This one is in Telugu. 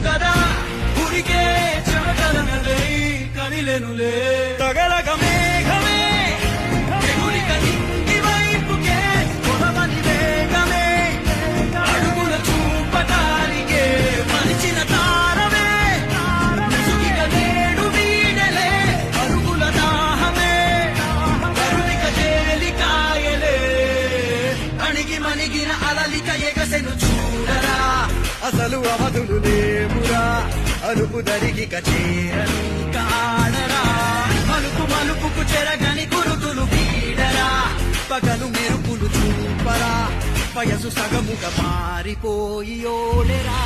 కదా ఉరికే చెమటల నలై కనిలెనులే తగలగ మేఘమే ఎగురిక ఇంటి వైపుకే కొలవని వేగమే అడుగుల చూపటానికే మలిచిన తారమే ముసుగిక నేడు వీడలే అరుగుల దాహమే కరుణిక తేలికాయలే అణిగి మణిగిన అలలిక ఎగసెను చూడరా అసలు అవధులు లేవురా అలుపు దరిగిక చేరని కాడరా మలుపు మలుపుకు చెరగని గురుతులు వీడరా పగలు మెరుపులు చూపరా వయసు సగముగా మారిపోయి ఓడెరా